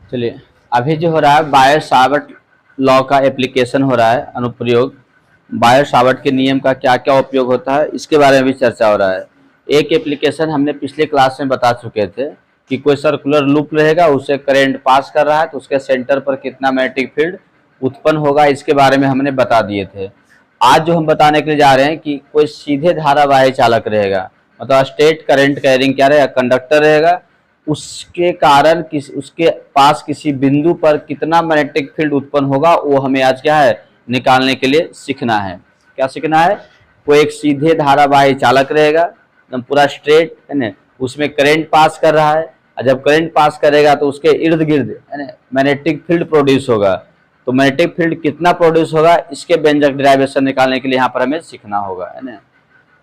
चलिए, अभी जो हो रहा है बायर सावर्ट लॉ का एप्लीकेशन हो रहा है, अनुप्रयोग। बायर सावर्ट के नियम का क्या क्या उपयोग होता है इसके बारे में भी चर्चा हो रहा है। एक एप्लीकेशन हमने पिछले क्लास में बता चुके थे कि कोई सर्कुलर लूप रहेगा, उसे करंट पास कर रहा है तो उसके सेंटर पर कितना मैग्नेटिक फील्ड उत्पन्न होगा, इसके बारे में हमने बता दिए थे। आज जो हम बताने के लिए जा रहे हैं कि कोई सीधे धारावाही चालक रहेगा, मतलब स्टेट करंट कैरिंग क्या रहेगा, कंडक्टर रहेगा। उसके कारण उसके पास किसी बिंदु पर कितना मैग्नेटिक फील्ड उत्पन्न होगा वो हमें आज क्या है, निकालने के लिए सीखना है। क्या सीखना है? कोई एक सीधे धारावाही चालक रहेगा, एकदम पूरा स्ट्रेट है ना, उसमें करंट पास कर रहा है, और जब करंट पास करेगा तो उसके इर्द गिर्द है ना मैग्नेटिक फील्ड प्रोड्यूस होगा। तो मैग्नेटिक फील्ड कितना प्रोड्यूस होगा इसके व्यंजक डिराइवेशन निकालने के लिए यहाँ पर हमें सीखना होगा, है ना।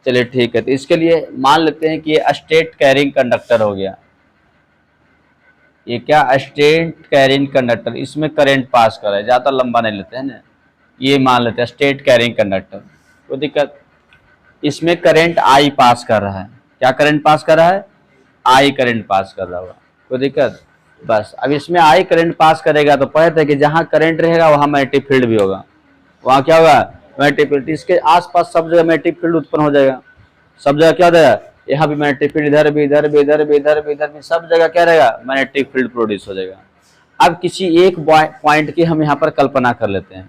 चलिए ठीक है, तो इसके लिए मान लेते हैं कि ये स्टेट कैरिंग कंडक्टर हो गया। ये क्या, स्टेट कैरिंग कंडक्टर, इसमें करंट पास कर रहा है, ज़्यादा लंबा नहीं लेते हैं ना। ये मान लेते हैं स्टेट कैरिंग कंडक्टर, कोई दिक्कत। इसमें करंट आई पास कर रहा है। क्या करंट पास कर रहा है? आई करंट पास कर रहा होगा, कोई दिक्कत। बस अब इसमें आई करंट पास करेगा तो पता है कि जहाँ करंट रहेगा वहाँ मैग्नेटिक फील्ड भी होगा। वहाँ क्या होगा? Magnetic field. इसके आसपास सब जगह मैग्नेटिक फील्ड उत्पन्न हो जाएगा। सब जगह क्या हो जाएगा? यहाँ भी मैग्नेटिक फील्ड, इधर भी, इधर भी, इधर भी, इधर भी, इधर भी, सब जगह क्या रहेगा? मैग्नेटिक फील्ड प्रोड्यूस हो जाएगा। अब किसी एक पॉइंट की हम यहाँ पर कल्पना कर लेते हैं,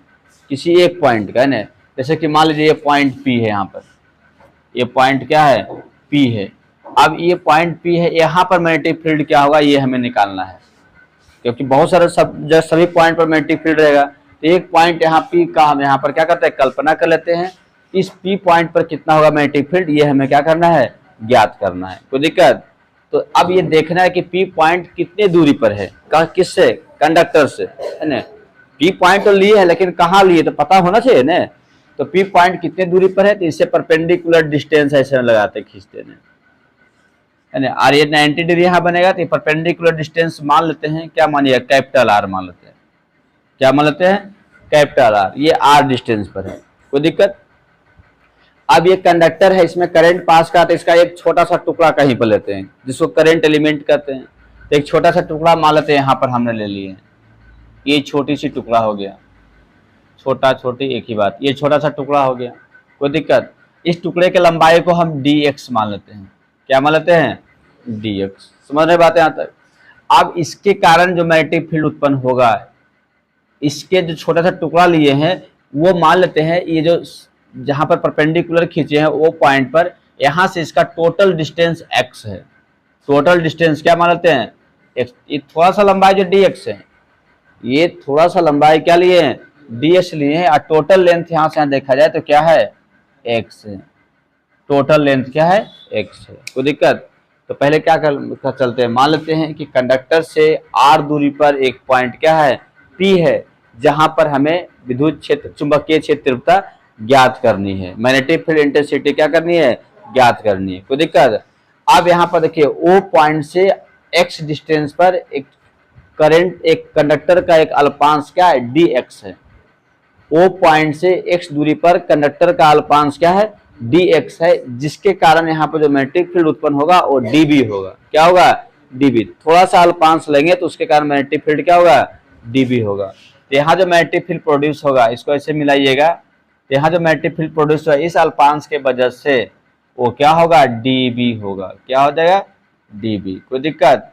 किसी एक पॉइंट का, है ना। जैसे कि मान लीजिए ये पॉइंट पी है, यहाँ पर ये पॉइंट क्या है? पी है। अब ये पॉइंट पी है, यहाँ पर मैग्नेटिक फील्ड क्या होगा ये हमें निकालना है, क्योंकि बहुत सारे सभी पॉइंट पर मैग्नेटिक फील्ड रहेगा। तो एक पॉइंट यहाँ पी का हम यहाँ पर क्या करते हैं, कल्पना कर लेते हैं। इस पी पॉइंट पर कितना होगा मैग्नेटिक फील्ड, ये हमें क्या करना है, ज्ञात करना है। कोई दिक्कत? तो अब ये देखना है कि पी पॉइंट कितने दूरी पर है, किससे? कंडक्टर से, है ना। पी पॉइंट तो लिए है लेकिन कहाँ लिए तो पता होना चाहिए ना। तो पी पॉइंट कितने दूरी पर है, तो इससे परपेंडिकुलर डिस्टेंस ऐसे लगाते खींचते हैं, है ना। और ये 90 डिग्री यहाँ बनेगा तो परपेंडिकुलर डिस्टेंस मान लेते हैं, क्या मानिए, कैपिटल आर मान लेते हैं। क्या मान लेते हैं? Capital R. ये आर डिस्टेंस पर है, कोई दिक्कत। अब ये कंडक्टर है, इसमें करंट पास का, तो इसका एक छोटा सा टुकड़ा कहीं पर लेते हैं जिसको करंट एलिमेंट कहते हैं। तो एक छोटा सा टुकड़ा मान लेते हैं, यहाँ पर हमने ले लिए। ये छोटी सी टुकड़ा हो गया, छोटा छोटी एक ही बात, ये छोटा सा टुकड़ा हो गया, कोई दिक्कत। इस टुकड़े के लंबाई को हम डी एक्स मान लेते हैं। क्या मान लेते हैं? D x. समझ रहे बात यहाँ तक? अब इसके कारण जो मैग्नेटिक फील्ड उत्पन्न होगा, इसके जो छोटा सा टुकड़ा लिए हैं वो मान लेते हैं, ये जो जहां पर परपेंडिकुलर खींचे हैं वो पॉइंट पर, यहां से इसका टोटल डिस्टेंस x है। टोटल डिस्टेंस क्या मान लेते हैं? x। ये थोड़ा सा लंबाई जो dx है, ये थोड़ा सा लंबाई क्या लिए हैं? ds लिए हैं। और टोटल लेंथ यहां से देखा जाए तो क्या है? x है। टोटल लेंथ क्या है? x है। कोई दिक्कत? तो पहले क्या कर चलते हैं, मान लेते हैं कि कंडक्टर से r दूरी पर एक पॉइंट क्या है? p है, जहां पर हमें विद्युत क्षेत्र, चुंबकीय क्षेत्र तीव्रता ज्ञात करनी है, मैग्नेटिक फील्ड इंटेंसिटी क्या करनी है? ज्ञात करनी है। कोई दिक्कत? अब यहाँ पर देखिए ओ पॉइंट से x डिस्टेंस पर एक करंट, एक कंडक्टर का एक अल्पांश क्या है? dx है। ओ पॉइंट से x दूरी पर कंडक्टर का अल्पांश क्या है? dx है, जिसके कारण यहाँ पर जो मैग्नेटिक फील्ड उत्पन्न होगा वो dB होगा। क्या होगा? dB। थोड़ा सा अल्पांश लेंगे तो उसके कारण मैग्नेटिक फील्ड क्या होगा? dB होगा। तो यहाँ जो मैग्नेटिक फील्ड प्रोड्यूस होगा, इसको ऐसे मिलाइएगा, तो यहाँ जो मैग्नेटिक फील्ड प्रोड्यूस होगा इस अल्पांश के वजह से वो क्या होगा? dB होगा। क्या हो जाएगा? dB। कोई दिक्कत?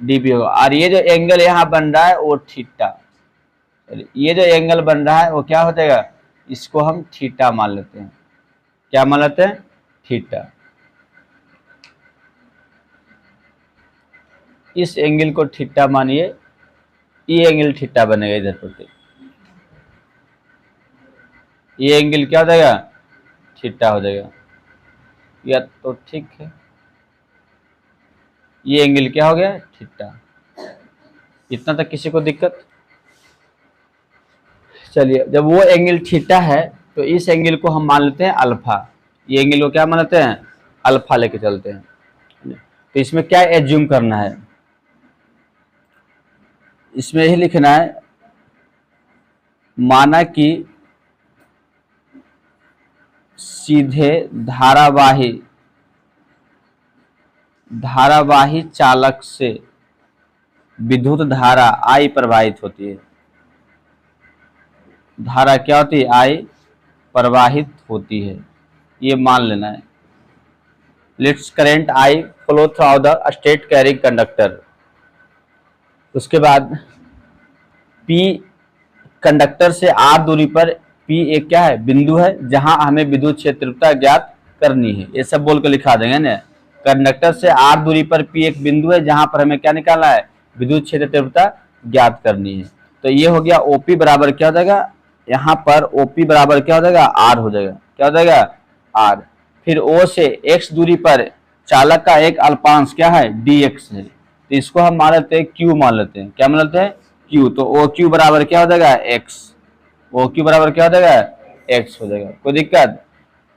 dB होगा। और ये जो एंगल यहाँ बन रहा है वो थीटा, ये जो एंगल बन रहा है वो क्या हो जाएगा? इसको हम थीटा मान लेते हैं। क्या मान लेते हैं? थीटा। इस एंगल को थीटा मानिए, ये एंगल थीटा बनेगा इधर पर। ये एंगल क्या हो जाएगा? थीटा हो जाएगा। या तो ठीक है, ये एंगल क्या हो गया? थीटा। इतना तक किसी को दिक्कत? चलिए, जब वो एंगल थीटा है तो इस एंगल को हम मान लेते हैं अल्फा। ये एंगल को क्या मानते हैं? अल्फा लेके चलते हैं। तो इसमें क्या एज्यूम करना है, इसमें यही लिखना है, माना कि सीधे धारावाही चालक से विद्युत धारा I प्रवाहित होती है। धारा क्या होती है? I प्रवाहित होती है, ये मान लेना है। Let's current I flow through the state carrying conductor. उसके बाद P कंडक्टर से R दूरी पर P एक क्या है? बिंदु है जहां हमें विद्युत क्षेत्रता ज्ञात करनी है। ये सब बोल के लिखा देंगे ना। कंडक्टर से R दूरी पर P एक बिंदु है जहां पर हमें क्या निकालना है? विद्युत क्षेत्र तीव्रता ज्ञात करनी है। तो ये हो गया OP बराबर क्या हो जाएगा? यहाँ पर OP बराबर क्या हो जाएगा? R हो जाएगा। क्या हो जाएगा? R। फिर O से X दूरी पर चालक का एक अल्पांश क्या है? dx है। तो इसको हम मान लेते हैं Q मान लेते हैं। क्या मान लेते हैं? Q। तो OQ बराबर क्या हो जाएगा? X। OQ बराबर क्या हो जाएगा? X हो जाएगा। कोई दिक्कत?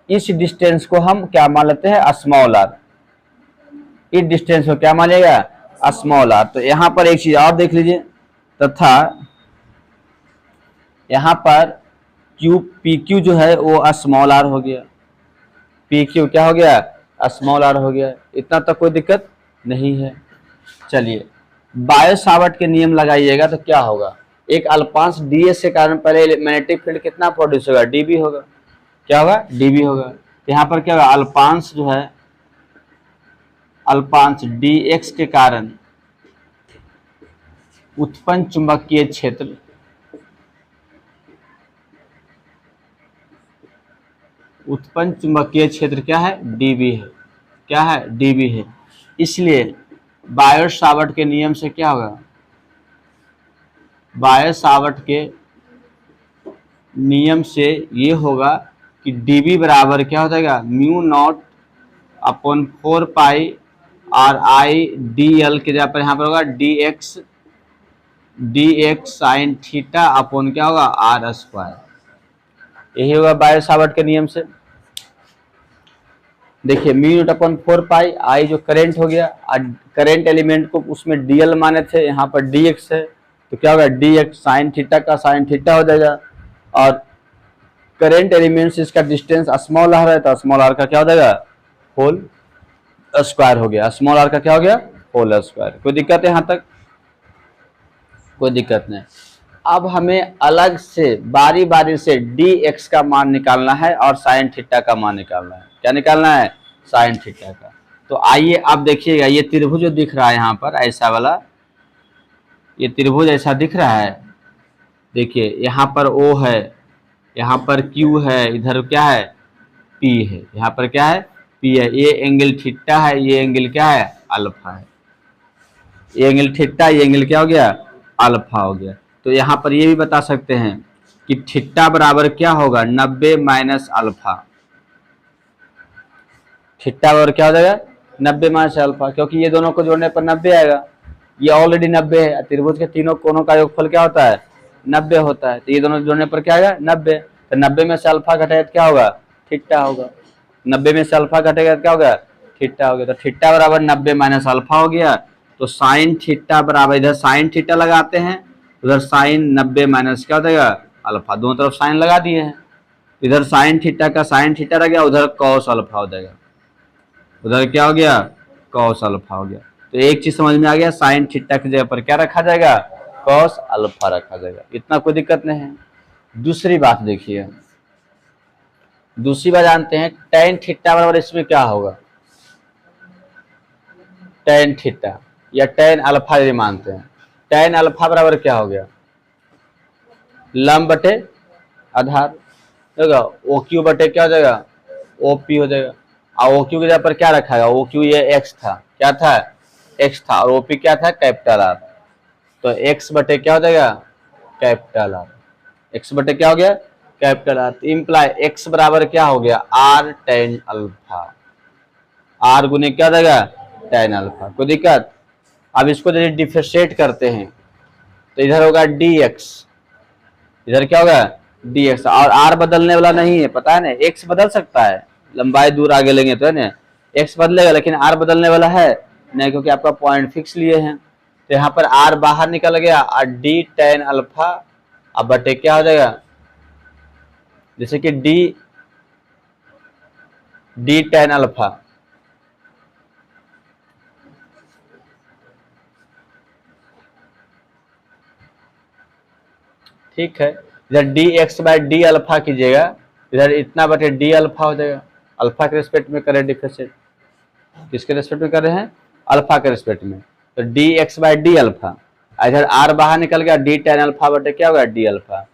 इस डिस्टेंस को हम क्या मान लेते हैं? Small r। इस डिस्टेंस को क्या मानेगा? Small r। तो यहाँ पर एक चीज और देख लीजिए, तथा यहाँ पर PQ जो है वो स्मॉल r हो गया। PQ क्या हो गया? स्मॉल r हो गया। इतना तक कोई दिक्कत नहीं है। चलिए, बायो सावर्ट के नियम लगाइएगा तो क्या होगा? एक अल्पांश ds के कारण पहले मैग्नेटिक फील्ड कितना प्रोड्यूस होगा? dB होगा। क्या होगा? dB होगा। तो यहाँ पर क्या होगा? अल्पांश जो है, अल्पांश dx के कारण उत्पन्न चुंबकीय क्षेत्र क्या है? dB है। क्या है? dB है। इसलिए बायो सावर्ट के नियम से क्या होगा? बायो सावर्ट के नियम से ये होगा कि dB बराबर क्या हो जाएगा? म्यू नॉट अपॉन 4 पाई और I dl के जगह पर यहाँ पर होगा dx साइन थीटा अपॉन क्या होगा? r square. यही होगा बायो सावर्ट के नियम से। देखिए, mu naught upon 4 pi, I जो करंट हो गया, करंट एलिमेंट को उसमें dl माने थे, यहाँ पर dx है, तो क्या होगा? dx साइन थीटा का साइन थीटा हो जाएगा। और करंट एलिमेंट से इसका डिस्टेंस स्मॉल r है, तो स्मॉल r का क्या हो जाएगा? होल स्क्वायर हो गया। स्मॉल r का क्या हो गया? Whole square. कोई दिक्कत है यहाँ तक? कोई दिक्कत नहीं। अब हमें अलग से बारी बारी से dx का मान निकालना है और साइन थीटा का मान निकालना है। क्या निकालना है? साइन थीटा का। तो आइए आप देखिएगा, ये त्रिभुज जो दिख रहा है यहाँ पर ऐसा वाला, ये त्रिभुज ऐसा दिख रहा है। देखिए, यहाँ पर O है, यहाँ पर Q है, इधर क्या है? P है। यहाँ पर क्या है? P है। ये एंगल थीटा है, ये एंगल क्या है? अल्फा है। ये एंगल थीटा, ये एंगल क्या हो गया? अल्फा हो गया। तो यहाँ पर ये भी बता सकते हैं कि थीटा बराबर क्या होगा? 90 माइनस अल्फा। थीटा बराबर क्या हो जाएगा? 90 माइनस अल्फा, क्योंकि ये दोनों को जोड़ने पर 90 आएगा। ये ऑलरेडी 90 है। त्रिभुज के तीनों कोनों का योगफल क्या होता है? 90 होता है। तो ये दोनों जोड़ने पर क्या आएगा? 90। तो 90 में से अल्फा घटेगा तो क्या होगा? थीटा होगा। 90 में से अल्फा घटेगा तो क्या होगा? थीटा हो गया। तो थीटा बराबर 90 माइनस अल्फा हो गया। तो साइन थीटा बराबर, इधर साइन थीटा लगाते हैं, उधर साइन 90 माइनस क्या हो जाएगा? अल्फा। दोनों तरफ साइन लगा दिए हैं। इधर साइन थीटा का साइन थीटा रह गया, उधर कॉस अल्फा हो जाएगा। उधर क्या हो गया? कॉस अल्फा हो गया। तो एक चीज समझ में आ गया, साइन थीटा की जगह पर क्या रखा जाएगा? कॉस अल्फा रखा जाएगा। इतना कोई दिक्कत नहीं है। दूसरी बात देखिए, दूसरी बात जानते हैं, टेन थीटा बराबर इसमें क्या होगा? टेन थीटा या टेन अल्फा ये मानते हैं। टेन अल्फा बराबर क्या हो गया? लंब बटे आधार होगा। ओ क्यू बटे क्या हो जाएगा? ओपी हो जाएगा। और ओ क्यू की जगह पर क्या रखा है? ओ क्यू ये एक्स था। क्या था? एक्स था। और ओपी क्या था? Capital R. तो एक्स बटे क्या हो जाएगा? Capital R. एक्स बटे क्या हो गया? Capital R. इम्प्लाई एक्स बराबर क्या हो गया? Are tan alpha. आर गुने क्या देगा? Tan alpha. कोई दिक्कत? अब इसको यदि डिफरेंशिएट करते हैं तो इधर होगा dx, इधर क्या होगा? dx। और r बदलने वाला नहीं है, पता है ना? x बदल सकता है, लंबाई दूर आगे लेंगे तो है ना, x बदलेगा, लेकिन r बदलने वाला है नहीं, क्योंकि आपका पॉइंट फिक्स लिए हैं। तो यहाँ पर r बाहर निकल गया और d टेन अल्फा अब बटे क्या हो जाएगा? जैसे कि d टेन अल्फा, ठीक है। इधर D x by D alpha कीजिएगा, इधर इतना बटे डी अल्फा हो जाएगा। अल्फा के रिस्पेक्ट में करें डिफरेंशिएट, किसके रिस्पेक्ट में कर रहे हैं, अल्फा के रिस्पेक्ट में, तो D x by D alpha. इधर आर बाहर निकल गया, डी टेन अल्फा बटे क्या होगा, डी अल्फा।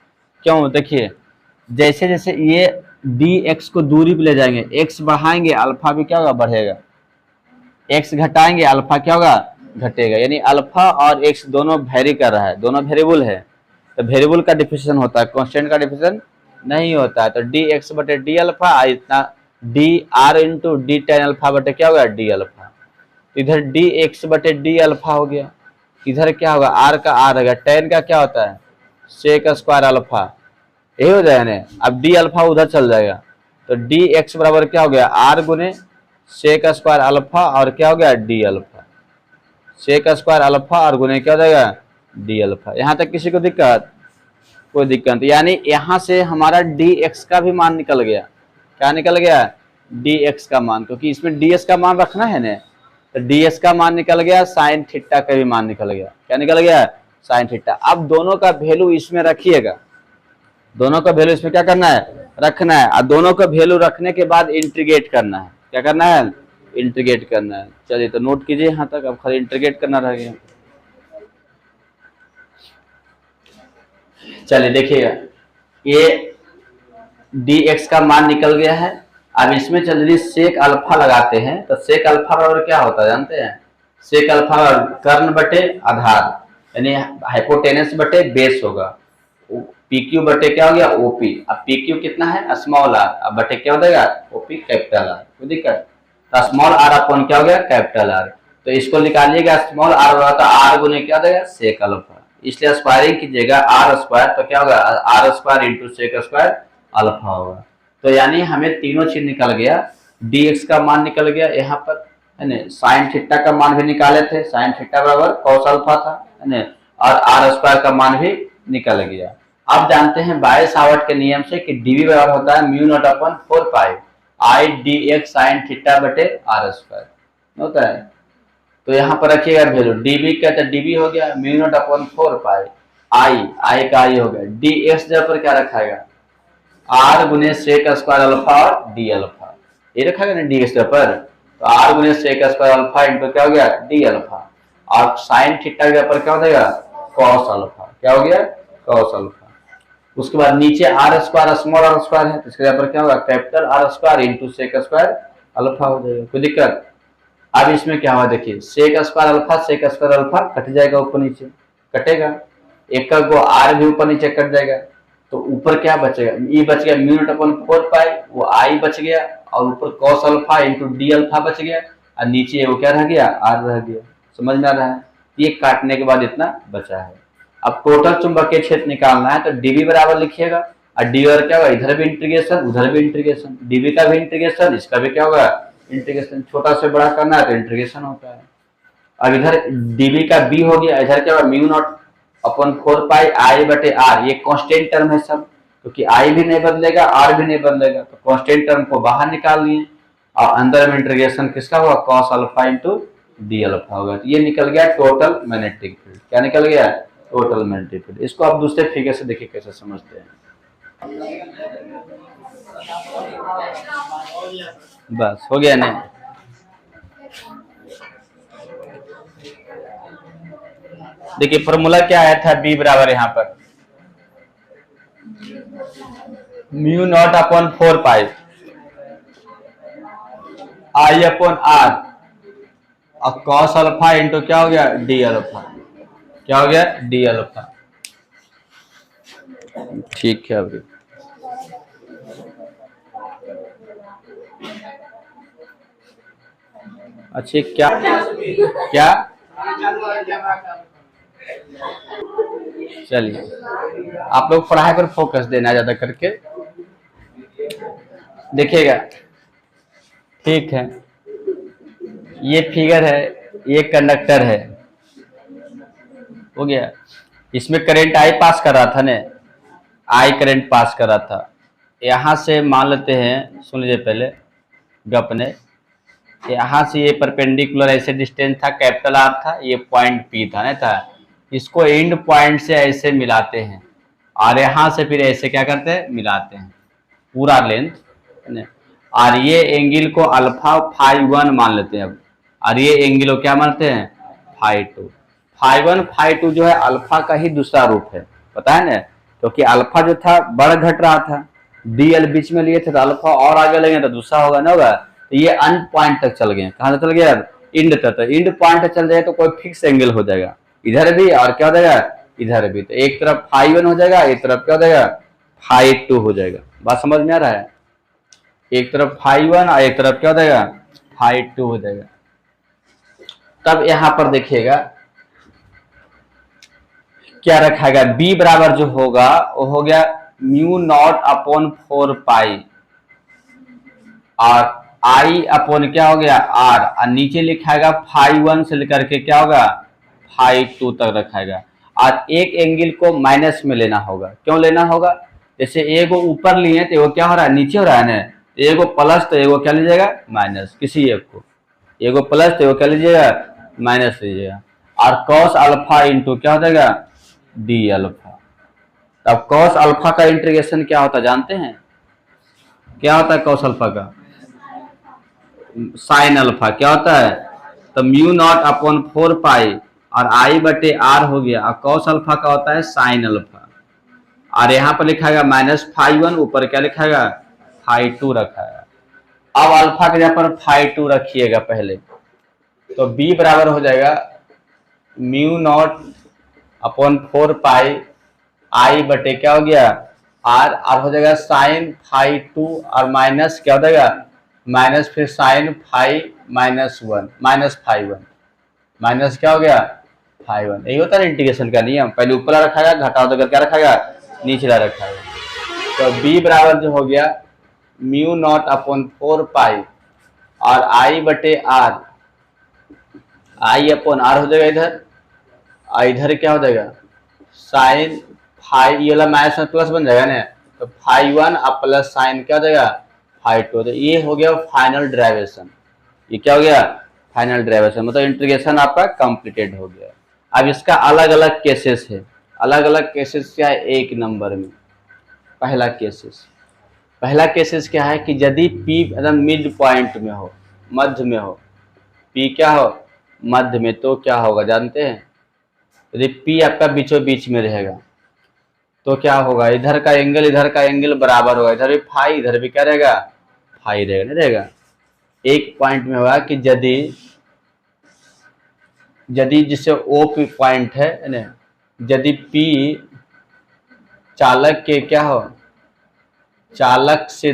क्यों, देखिए जैसे जैसे ये डी एक्स को दूरी पे ले जाएंगे, एक्स बढ़ाएंगे अल्फा भी क्या होगा, बढ़ेगा, एक्स घटाएंगे अल्फा क्या होगा, घटेगा। यानी अल्फा और एक्स दोनों वेरी कर रहा है, दोनों वेरिएबल है, तो वेरिएबल का डिफरेंशिएशन होता है, कांस्टेंट का डिफरेंशिएशन नहीं होता है। तो डी एक्स बटे डी अल्फा, इतना D R into D tan alpha बटे क्या होगा, डी अल्फा। इधर डी एक्स बटे डी अल्फा हो गया, इधर क्या होगा, आर का आर रहेगा, टेन का क्या होता है, सेक स्क्वायर अल्फा, यही हो जाएगा ना। अब डी अल्फा उधर चल जाएगा, तो डी एक्स बराबर क्या हो गया, आर गुने सेक स्क्वायर अल्फा और क्या हो गया, D alpha. Sec square alpha और गुने क्या हो जाएगा, डी अल्फा। यहाँ तक किसी को दिक्कत, कोई दिक्कत। यानी यहाँ से हमारा डी एक्स का भी मान निकल गया, क्या निकल गया, डी एक्स का मान, क्योंकि इसमें डी एस का मान रखना है ना, तो डी एस का मान निकल गया, साइन थीटा का भी मान निकल गया, क्या निकल गया, साइन थीटा। अब दोनों का वैल्यू इसमें रखिएगा, दोनों का वैल्यू इसमें क्या करना है, रखना है, और दोनों का वैल्यू रखने के बाद इंटीग्रेट करना है, क्या करना है, इंटीग्रेट करना है। चलिए तो नोट कीजिए यहाँ तक, अब खाली इंटीग्रेट करना रह गया। चलिए देखिएगा, ये डी एक्स का मान निकल गया है। अब इसमें जल्दी सेक अल्फा लगाते हैं, तो सेक अल्फा बराबर क्या होता है जानते हैं, सेक अल्फा कर्ण बटे आधार, यानी हाइपोटेनस बटे बेस होगा, पी क्यू बटे क्या हो गया, ओपी। अब पी क्यू कितना है, स्मॉल आर, अब बटे क्या हो जाएगा, ओपी कैपिटल आर, कोई दिक्कत, तो स्मॉल आर अपन क्या हो गया, कैपिटल आर। तो इसको निकालिएगा, स्मॉल आर होगा तो आर गुने क्या हो जाएगा, सेक अल्फा, इसलिए स्क्वायरिंग कीजिएगा आर स्क्वायर, तो क्या होगा, R square into sec square alpha होगा। तो यानी हमें तीनों चीज निकल गया, डी एक्स का मान निकल गया यहाँ पर, है ना, साइन थीटा का मान भी निकाले थे, साइन थीटा बराबर कॉस अल्फा था, है ना, और आर स्क्वायर का मान भी निकल गया। अब जानते हैं बाय सावर्ट के नियम से कि डीवी बराबर होता है mu naught upon 4 pi I D x sine theta बटे आर स्क्वायर होता है। तो यहाँ पर रखिएगा वैल्यू, डीबी का तो डीबी हो गया म्यू नॉट अपन 4 पाई आई का आई हो गया, डी एक्स जगह पर क्या रखाएगा, आर गुने सेक स्क्वायर अल्फा और डी अल्फा, ये रखा गया ना डी एक्स पर, तो आर गुने सेक स्क्वायर अल्फा इंटू क्या हो गया, डी अल्फा, और साइन थीटा के ऊपर क्या हो जाएगा, कॉस अल्फा, क्या हो गया, कॉस अल्फा। उसके बाद नीचे R square small R square है, तो इसके ऊपर क्या होगा, capital R square into sec square alpha हो जाएगा, कोई दिक्कत। अब इसमें क्या हुआ देखिए, sec square alpha sec square alpha कट जाएगा, ऊपर नीचे कटेगा, एक का को आर भी ऊपर नीचे कट जाएगा, तो ऊपर क्या बचेगा, ई बच गया म्यू नॉट अपन 4 पाई, वो आई बच गया, और ऊपर cos alpha into D alpha बच गया, और नीचे वो क्या रह गया, आर रह गया। समझ में आ रहा है, ये काटने के बाद इतना बचा है। अब टोटल चुंबकीय क्षेत्र निकालना है, तो डीबी बराबर लिखिएगा, और डी और क्या होगा, इधर भी इंटीग्रेशन उधर भी इंटीग्रेशन, डीबी का भी इंटीग्रेशन इसका भी क्या होगा, इंटीग्रेशन, छोटा से बड़ा करना है तो इंटीग्रेशन होता है। अब इधर डीबी का बी हो गया, इधर क्या होगा, म्यू नॉट अपन 4 पाई आई बटे आर, ये कांस्टेंट टर्म है सब, क्योंकि आई भी नहीं बदलेगा आर भी नहीं बदलेगा, तो कांस्टेंट टर्म को बाहर निकाल लिए, और अंदर में इंटीग्रेशन किसका होगा, cos alpha into D alpha होगा। तो ये निकल गया टोटल मैग्नेटिक फील्ड, क्या निकल गया, टोटल मैग्नेटिक फील्ड। इसको आप दूसरे फिगर से देखिए कैसे समझते हैं। बस हो गया नहीं, देखिए फॉर्मूला क्या आया था, बी बराबर यहाँ पर mu naught upon 4 pi I upon R और कॉस अल्फा इंटू क्या हो गया, डी अल्फा, क्या हो गया, डी अल्फा। ठीक है, अभी अच्छा क्या क्या, चलिए आप लोग पढ़ाई पर फोकस देना ज्यादा करके, देखिएगा, ठीक है। ये फिगर है, ये कंडक्टर है, हो गया, इसमें करंट आई पास कर रहा था ने, आई करंट पास कर रहा था, यहाँ से मान लेते हैं, सुन लीजिए पहले गप ने, यहाँ से ये परपेंडिकुलर ऐसे डिस्टेंस था, कैपिटल आर था, ये पॉइंट पी था, नहीं था, इसको एंड पॉइंट से ऐसे मिलाते हैं, और यहाँ से फिर ऐसे क्या करते हैं, मिलाते हैं पूरा लेंथ, और ये एंगल को अल्फा फाई 1 मान लेते हैं अब, और ये एंगल को क्या मानते हैं, फाई 2। फाई 1 फाई 2 जो है अल्फा का ही दूसरा रूप है, पता है ना, क्योंकि अल्फा जो था बढ़ घट रहा था, डी एल बीच में लिए थे तो अल्फा और आगे लगे तो दूसरा होगा ना होगा, तो ये अंत पॉइंट तक चल गए, कहाँ तक चल गया, इंड तक। तो इंड पॉइंट तक चल जाए तो कोई फिक्स एंगल हो जाएगा इधर भी और क्या हो जाएगा इधर भी, तो एक तरफ फाई 1 हो जाएगा, एक तरफ क्या हो जाएगा फाई 2 हो जाएगा। बात समझ में आ रहा है, एक तरफ फाई 1 और एक तरफ क्या हो जाएगा फाई 2 हो जाएगा। तब यहां पर देखिएगा क्या रखाएगा, b बराबर जो होगा वो हो गया म्यू नॉट अपॉन 4 पाई, और i अपॉन क्या हो गया r, और नीचे लिखाएगा फाई 1 से लेकर के क्या होगा फाई 2 तक रखाएगा। और एक एंगल को माइनस में लेना होगा, क्यों लेना होगा, जैसे एगो ऊपर लिए तो एगो क्या हो रहा है नीचे हो रहा है ना, एगो प्लस तो एगो क्या लीजिएगा माइनस, किसी एक को एगो प्लस तो एगो क्या लीजिएगा माइनस लीजिएगा। और कॉस अल्फा इंटू क्या हो जाएगा डी अल्फा। अब कॉस अल्फा का इंटीग्रेशन क्या होता है जानते हैं, क्या होता है कॉस अल्फा का, साइन अल्फा क्या होता है, तो म्यू नॉट अपॉन 4 पाई और आई बटे आर हो गया, और कॉस अल्फा का होता है साइन अल्फा, और यहाँ पर लिखाएगा माइनस फाई 1, ऊपर क्या लिखाएगा फाई 2 रखा है। अब अल्फा के जगह पर फाई 2 रखिएगा पहले, तो b बराबर हो जाएगा म्यू नॉट अपॉन 4 पाई आई बटे क्या हो गया आर हो जाएगा साइन फाई 2 और माइनस क्या हो जाएगा माइनस फिर sine phi minus 1 minus phi 1 minus क्या हो गया फाई 1। यही होता है इंटीग्रेशन का नियम, पहले ऊपर रखाएगा घटाओ तो क्या रखाएगा नीचला रखाएगा। तो b बराबर जो हो गया म्यू नॉट अपॉन 4 पाई और आई बटे आर, आई अपॉन आर हो जाएगा इधर, और इधर क्या हो जाएगा साइन फाई, ये वाला माइनस में प्लस बन जाएगा ना, तो फाई 1 और प्लस साइन क्या हो जाएगा फाई 2। तो ये हो गया फाइनल डेरिवेशन, ये क्या हो गया फाइनल डेरिवेशन, मतलब इंटीग्रेशन आपका कंप्लीटेड हो गया। अब इसका अलग अलग केसेस है, अलग अलग केसेस क्या है, एक नंबर में पहला केसेस क्या है कि यदि P एकदम मिड पॉइंट में हो, मध्य में हो, P क्या हो मध्य में, तो क्या होगा जानते हैं, यदि P आपका बीचों बीच में रहेगा तो क्या होगा, इधर का एंगल बराबर होगा, इधर भी फाई इधर भी क्या रहेगा फाई रहेगा, नहीं रहेगा। एक पॉइंट में होगा कि यदि जिससे O पे पॉइंट है ना, यदि P चालक के क्या हो, चालक से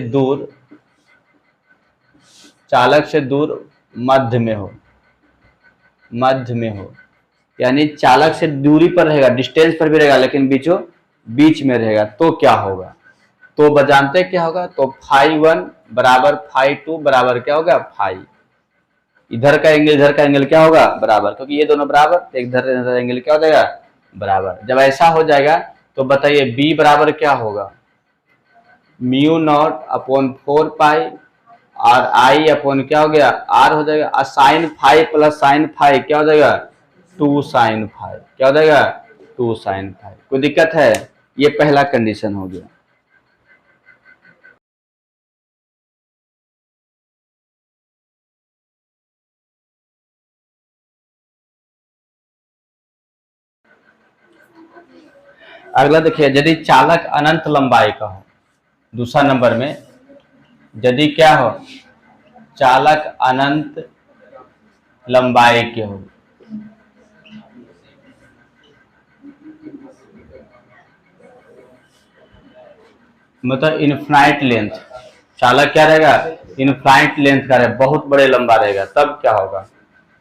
दूर मध्य में हो, यानी चालक से दूरी पर रहेगा, डिस्टेंस पर भी रहेगा लेकिन बीचों बीच में रहेगा, तो क्या होगा, तो जानते क्या होगा, तो फाई 1 बराबर फाई 2 बराबर क्या होगा फाई, इधर का एंगल क्या होगा बराबर, क्योंकि ये दोनों बराबर, इधर एंगल क्या हो जाएगा बराबर। जब ऐसा हो जाएगा तो बताइए b बराबर क्या होगा म्यू नॉट अपॉन 4 पाई और आई अपॉन क्या हो गया आर हो जाएगा, और sine phi plus sine phi क्या हो जाएगा 2 साइन फाई, क्या हो जाएगा 2 साइन फाई। कोई दिक्कत है, ये पहला कंडीशन हो गया। अगला देखिए, यदि चालक अनंत लंबाई का हो, दूसरा नंबर में यदि क्या हो चालक अनंत लंबाई के हो, मतलब इनफाइनाइट लेंथ, चालक क्या रहेगा इनफाइनाइट लेंथ का रहेगा, बहुत बड़े लंबा रहेगा, तब क्या होगा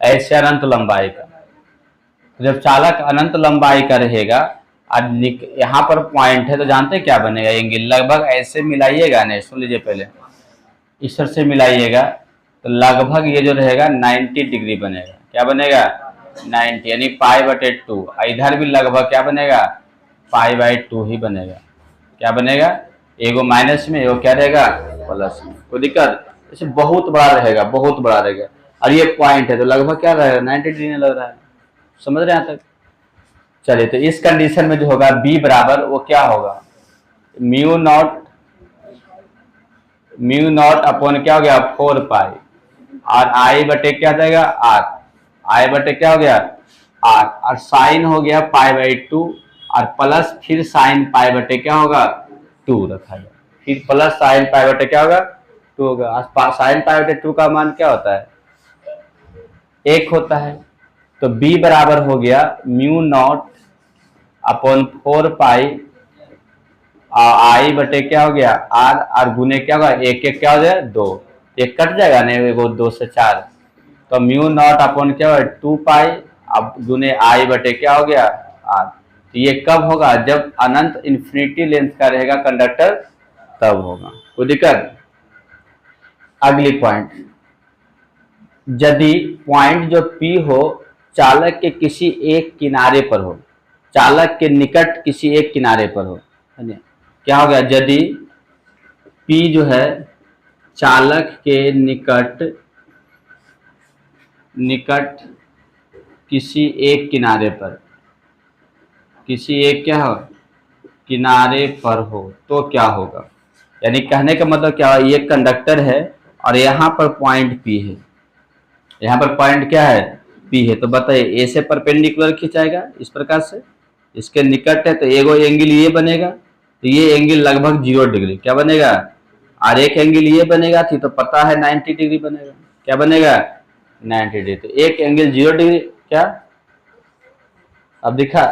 ऐसे अनंत लंबाई का। जब चालक अनंत लंबाई का रहेगा और यहाँ पर पॉइंट है तो जानते हैं क्या बनेगा एंगल, लगभग ऐसे मिलाइएगा ना, सुन लीजिए पहले इस तरह से मिलाइएगा तो लगभग ये जो रहेगा 90 डिग्री बनेगा, क्या बनेगा 90, यानी पाई बटे 2, इधर भी लगभग क्या बनेगा पाई बाई 2 ही बनेगा, क्या बनेगा एगो माइनस में एगो क्या रहेगा प्लस में। कोई दिक्कत, इसे बहुत बड़ा रहेगा और ये पॉइंट है तो लगभग क्या रहेगा 90 डिग्री लग रहा है, समझ रहे हैं यहाँ तक। चलिए, तो इस कंडीशन में जो होगा बी बराबर वो क्या होगा, म्यू नॉट अपॉन क्या हो गया 4 पाई, और आई बटे क्या जाएगा आर, आई बटे क्या हो गया आर, और साइन हो गया पाई बाई 2, और प्लस फिर साइन पाई बटे क्या होगा 2 रखा जाए, फिर प्लस साइन पाई बटे क्या होगा 2 होगा। साइन पाई बटे 2 का मान क्या होता है 1 होता है। तो b बराबर हो गया म्यू नॉट अपॉन 4 पाई आई बटे क्या हो गया आर, और गुने क्या होगा एक एक क्या हो जाए 2, एक कट जाएगा नहीं, वो 2 से 4, तो म्यू नॉट अपॉन क्या होगा 2 पाई, अब गुने आई बटे क्या हो गया आर। तो ये कब होगा, जब अनंत इन्फिनिटी लेंथ का रहेगा कंडक्टर, तब होगा। कोई दिक्कत। अगली पॉइंट, यदि पॉइंट जो P हो चालक के किसी एक किनारे पर हो, चालक के निकट किसी एक किनारे पर हो, क्या हो गया, यदि P जो है चालक के निकट किसी एक किनारे पर, किसी एक क्या हो किनारे पर हो, तो क्या होगा। यानी कहने का मतलब क्या है, ये कंडक्टर है और यहाँ पर पॉइंट P है, यहाँ पर पॉइंट क्या है P है, तो बताइए A से परपेंडिकुलर खिंचाएगा इस प्रकार से, इसके निकट है तो एगो एंगल ये बनेगा, तो ये एंगल लगभग 0 डिग्री क्या बनेगा, और एक एंगल ये बनेगा थी तो पता है 90 डिग्री बनेगा, क्या बनेगा 90 डिग्री, तो एक एंगल 0 डिग्री क्या। अब दिखा,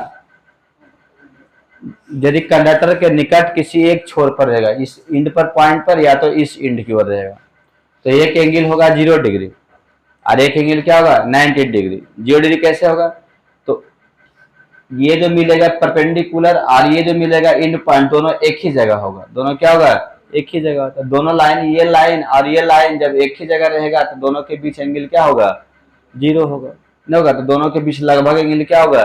यदि कंडक्टर के निकट किसी एक छोर पर रहेगा, इस इंड पर पॉइंट पर या तो इस इंड की ओर रहेगा, तो एक एंगल होगा 0 डिग्री और एक एंगल क्या होगा 90 डिग्री। 0 डिग्री कैसे होगा, तो ये जो मिलेगा परपेंडिकुलर और ये जो मिलेगा इंड पॉइंट, दोनों एक ही जगह होगा, दोनों क्या होगा एक ही जगह होगा। दोनों लाइन, ये लाइन और ये लाइन जब एक ही जगह रहेगा तो दोनों के बीच एंगल क्या होगा 0 होगा, नहीं होगा, तो दोनों के बीच लगभग एंगल क्या होगा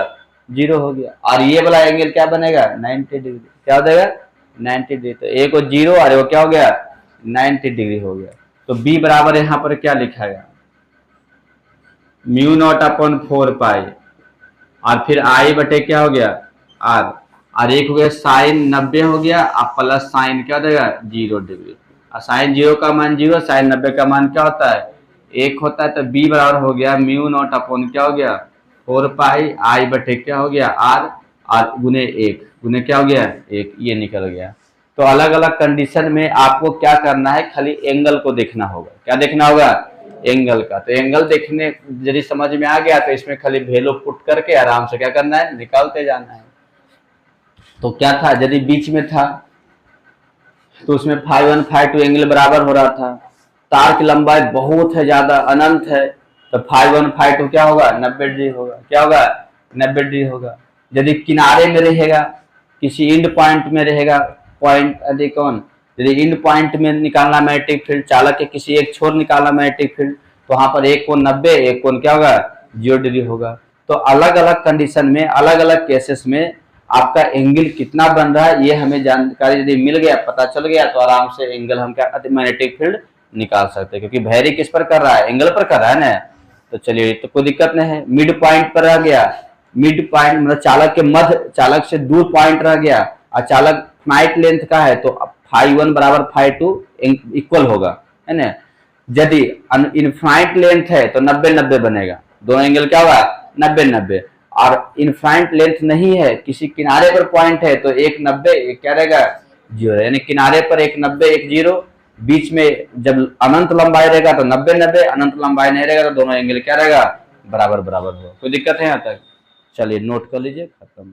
0 हो गया, और ये वाला एंगल क्या बनेगा 90 डिग्री, क्या हो जाएगा 90 डिग्री, तो एक वो 0 और वो क्या हो गया 90 डिग्री हो गया। तो बी बराबर यहाँ पर क्या लिखा गया, म्यू नॉट अपॉन 4 पाई, और फिर आई बटे क्या हो गया आर, और एक हो गया साइन 90 हो गया, और प्लस साइन क्या हो जाएगा 0 डिग्री, और साइन 0 का मान 0, साइन 90 का मान क्या होता है 1 होता है। तो बी बराबर हो गया म्यू नॉट अपॉन क्या हो गया 4 पाई आई बटे क्या हो गया आर, और गुने 1 गुने क्या हो गया 1, ये निकल गया। तो अलग अलग कंडीशन में आपको क्या करना है, खाली एंगल को देखना होगा, क्या देखना होगा एंगल का। तो एंगल देखने यदि समझ में आ गया तो इसमें खाली वैल्यू पुट करके आराम से क्या करना है निकालते जाना है। तो क्या था, यदि बीच में था तो उसमें φ1 φ2 एंगल बराबर हो रहा था, तार की लंबाई बहुत है ज्यादा अनंत है, तो φ1 φ2 क्या होगा 90 डिग्री होगा, क्या होगा 90 डिग्री होगा। यदि किनारे में रहेगा, किसी इंड पॉइंट में रहेगा, पॉइंट यदि कौन, यदि इंड पॉइंट में निकालना मैग्नेटिक फील्ड, चालक के किसी एक छोर निकालना मैग्नेटिक फील्ड, तो वहां पर एक कोण 90, एक कोण क्या होगा 0 डिग्री होगा। तो अलग अलग कंडीशन में अलग अलग केसेस में आपका एंगल कितना बन रहा है ये हमें जानकारी यदि मिल गया, पता चल गया, तो आराम से एंगल हम क्या मैग्नेटिक फील्ड निकाल सकते हैं, क्योंकि वैरी किस पर कर रहा है एंगल पर कर रहा है ना। तो चलिए, तो कोई दिक्कत नहीं है। मिड पॉइंट पर रह गया, मिड पॉइंट मतलब चालक के मध्य, चालक से दूर पॉइंट रह गया, और चालक फाइनाइट लेंथ का है, तो φ1 बराबर φ2 इक्वल होगा, है ना। यदि इनफाइनाइट लेंथ है तो 90-90 बनेगा, दोनों एंगल क्या होगा 90-90, और इनफाइनाइट लेंथ नहीं है, किसी किनारे पर पॉइंट है, तो एक 90 एक क्या रहेगा 0, यानी किनारे पर एक 90 एक 0, बीच में जब अनंत लंबाई रहेगा तो 90-90, अनंत लंबाई नहीं रहेगा तो दोनों एंगल क्या रहेगा बराबर बराबर होगा। कोई दिक्कत है यहाँ तक, चलिए नोट कर लीजिए, खत्म।